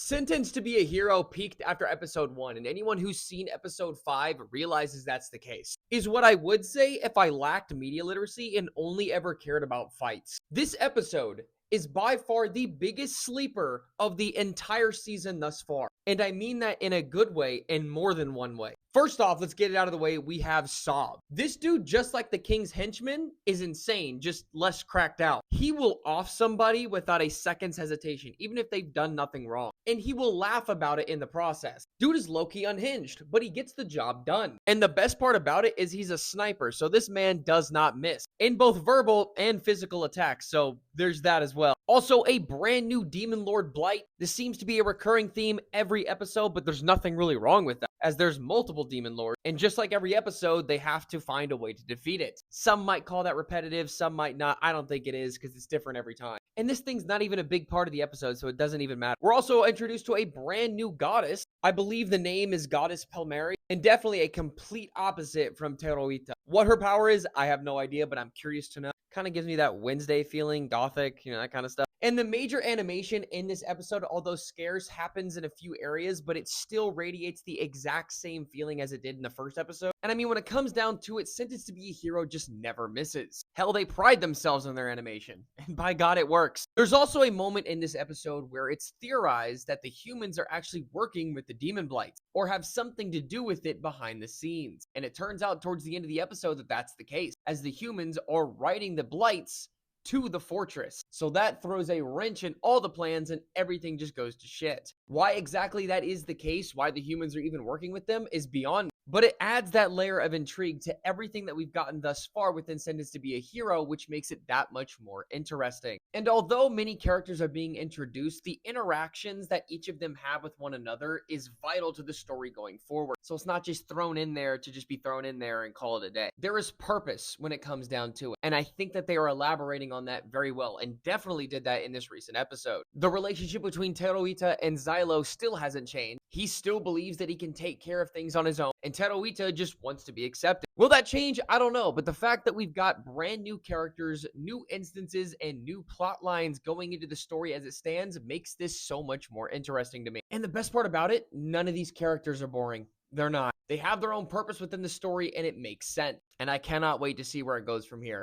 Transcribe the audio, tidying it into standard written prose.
Sentenced to be a Hero peaked after episode 1, and anyone who's seen episode 5 realizes that's the case. Is what I would say if I lacked media literacy and only ever cared about fights. This episode is by far the biggest sleeper of the entire season thus far. And I mean that in a good way, in more than one way. First off, let's get it out of the way. We have Saab. This dude, just like the King's henchman, is insane, just less cracked out. He will off somebody without a second's hesitation, even if they've done nothing wrong. And he will laugh about it in the process. Dude is low-key unhinged, but he gets the job done. And the best part about it is he's a sniper, so this man does not miss in both verbal and physical attacks, so there's that as well. Also, a brand new Demon Lord Blight. This seems to be a recurring theme every episode, but there's nothing really wrong with that, as there's multiple Demon Lords, and just like every episode, they have to find a way to defeat it. Some might call that repetitive, some might not. I don't think it is, because it's different every time. And this thing's not even a big part of the episode, so it doesn't even matter. We're also introduced to a brand new goddess. I believe the name is Goddess Pelmari, and definitely a complete opposite from Teroita. What her power is, I have no idea, but I'm curious to know. Kind of gives me that Wednesday feeling, gothic, that kind of stuff. And the major animation in this episode, although scarce, happens in a few areas, but it still radiates the exact same feeling as it did in the first episode. And I mean, when it comes down to it, Sentenced to be a Hero just never misses. Hell, they pride themselves on their animation. And by God, it works. There's also a moment in this episode where it's theorized that the humans are actually working with the Demon Blights, or have something to do with it behind the scenes. And it turns out towards the end of the episode that that's the case, as the humans are riding the Blights to the fortress. So that throws a wrench in all the plans and everything just goes to shit. Why exactly that is the case, why the humans are even working with them, is beyond me. But it adds that layer of intrigue to everything that we've gotten thus far within Sentenced to be a Hero, which makes it that much more interesting. And although many characters are being introduced, the interactions that each of them have with one another is vital to the story going forward. So it's not just thrown in there to just be thrown in there and call it a day. There is purpose when it comes down to it. And I think that they are elaborating on that very well, and definitely did that in this recent episode. The relationship between Teroita and Xylo still hasn't changed. He still believes that he can take care of things on his own, and Teroita just wants to be accepted. Will that change? I don't know, but the fact that we've got brand new characters, new instances, and new plot lines going into the story as it stands makes this so much more interesting to me. And the best part about it, none of these characters are boring. They're not. They have their own purpose within the story, and it makes sense. And I cannot wait to see where it goes from here.